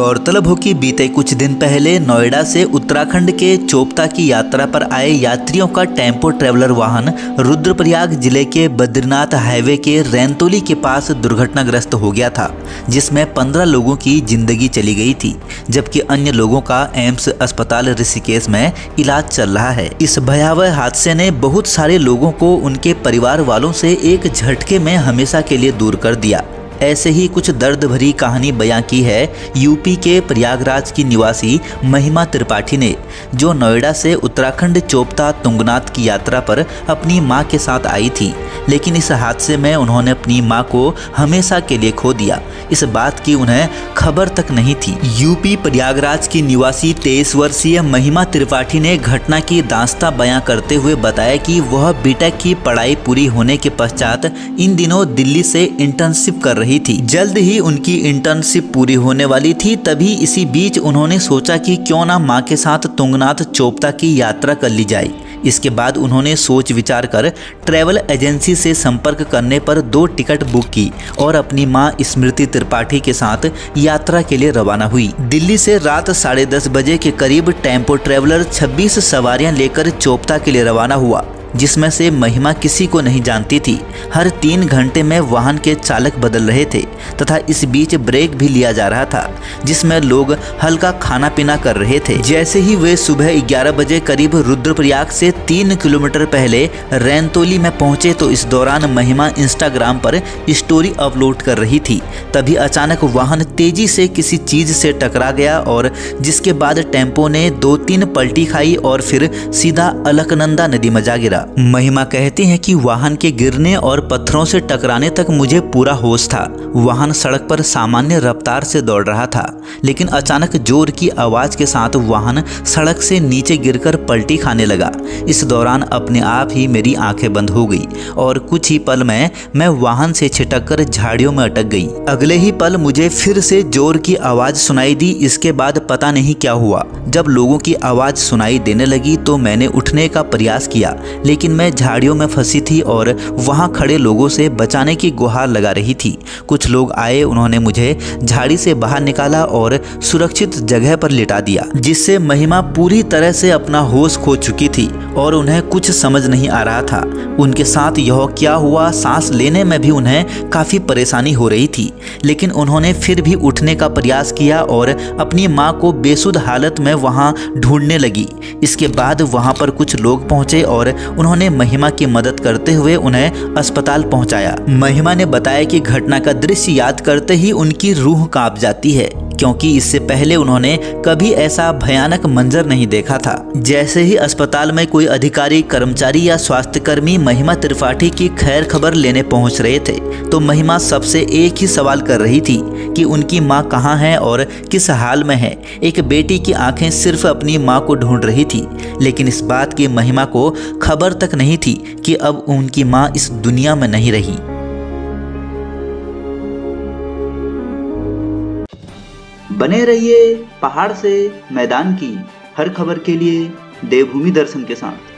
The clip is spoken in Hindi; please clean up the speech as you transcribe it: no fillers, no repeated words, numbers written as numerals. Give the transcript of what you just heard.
गौरतलब हो कि बीते कुछ दिन पहले नोएडा से उत्तराखंड के चोपता की यात्रा पर आए यात्रियों का टेम्पो ट्रैवलर वाहन रुद्रप्रयाग जिले के बद्रीनाथ हाईवे के रैनतोली के पास दुर्घटनाग्रस्त हो गया था, जिसमें 15 लोगों की जिंदगी चली गई थी, जबकि अन्य लोगों का एम्स अस्पताल ऋषिकेश में इलाज चल रहा है। इस भयावह हादसे ने बहुत सारे लोगों को उनके परिवार वालों से एक झटके में हमेशा के लिए दूर कर दिया। ऐसे ही कुछ दर्द भरी कहानी बयां की है यूपी के प्रयागराज की निवासी महिमा त्रिपाठी ने, जो नोएडा से उत्तराखंड चोपता तुंगनाथ की यात्रा पर अपनी मां के साथ आई थी, लेकिन इस हादसे में उन्होंने अपनी मां को हमेशा के लिए खो दिया। इस बात की उन्हें खबर तक नहीं थी। यूपी प्रयागराज की निवासी 23 वर्षीय महिमा त्रिपाठी ने घटना की दास्तां बयां करते हुए बताया कि वह बीटेक की पढ़ाई पूरी होने के पश्चात इन दिनों दिल्ली से इंटर्नशिप कर रही थी। जल्द ही उनकी इंटर्नशिप पूरी होने वाली थी। तभी इसी बीच उन्होंने सोचा कि क्यों ना मां के साथ तुंगनाथ चोपता की यात्रा कर ली जाए। इसके बाद उन्होंने सोच विचार कर ट्रैवल एजेंसी से संपर्क करने पर 2 टिकट बुक की और अपनी मां स्मृति त्रिपाठी के साथ यात्रा के लिए रवाना हुई। दिल्ली से रात 10:30 बजे के करीब टेम्पो ट्रैवलर 26 सवारियां लेकर चोपता के लिए रवाना हुआ, जिसमें से महिमा किसी को नहीं जानती थी। हर 3 घंटे में वाहन के चालक बदल रहे थे तथा इस बीच ब्रेक भी लिया जा रहा था, जिसमें लोग हल्का खाना पीना कर रहे थे। जैसे ही वे सुबह 11 बजे करीब रुद्रप्रयाग से 3 किलोमीटर पहले रैनतोली में पहुंचे तो इस दौरान महिमा इंस्टाग्राम पर स्टोरी अपलोड कर रही थी। तभी अचानक वाहन तेजी से किसी चीज से टकरा गया और जिसके बाद टेम्पो ने 2-3 पलटी खाई और फिर सीधा अलकनंदा नदी में जा गिरा। महिमा कहती हैं कि वाहन के गिरने और पत्थरों से टकराने तक मुझे पूरा होश था। वाहन सड़क पर सामान्य रफ्तार से दौड़ रहा था, लेकिन अचानक जोर की आवाज के साथ वाहन सड़क से नीचे गिरकर पलटी खाने लगा। इस दौरान अपने आप ही मेरी आंखें बंद हो गई और कुछ ही पल में मैं वाहन से छिटककर झाड़ियों में अटक गई। अगले ही पल मुझे फिर से जोर की आवाज सुनाई दी। इसके बाद पता नहीं क्या हुआ। जब लोगों की आवाज सुनाई देने लगी तो मैंने उठने का प्रयास किया, लेकिन मैं झाड़ियों में फंसी थी और वहां खड़े लोगों से बचाने की गुहार लगा रही थी। कुछ लोग आए, उन्होंने मुझे झाड़ी से बाहर निकाला और सुरक्षित जगह पर लिटा दिया, जिससे महिमा पूरी तरह से अपना होश खो चुकी थी और उन्हें कुछ समझ नहीं आ रहा था उनके साथ यह क्या हुआ। सांस लेने में भी उन्हें काफी परेशानी हो रही थी, लेकिन उन्होंने फिर भी उठने का प्रयास किया और अपनी मां को बेसुध हालत में वहां ढूंढने लगी। इसके बाद वहां पर कुछ लोग पहुंचे और उन्होंने महिमा की मदद करते हुए उन्हें अस्पताल पहुंचाया। महिमा ने बताया कि घटना का दृश्य याद करते ही उनकी रूह कांप जाती है, क्योंकि इससे पहले उन्होंने कभी ऐसा भयानक मंजर नहीं देखा था। जैसे ही अस्पताल में कोई अधिकारी, कर्मचारी या स्वास्थ्यकर्मी महिमा त्रिपाठी की खैर खबर लेने पहुंच रहे थे, तो महिमा सबसे एक ही सवाल कर रही थी कि उनकी मां कहां है और किस हाल में है। एक बेटी की आंखें सिर्फ अपनी मां को ढूंढ रही थी, लेकिन इस बात की महिमा को खबर तक नहीं थी कि अब उनकी मां इस दुनिया में नहीं रही। बने रहिए पहाड़ से मैदान की हर खबर के लिए देवभूमि दर्शन के साथ।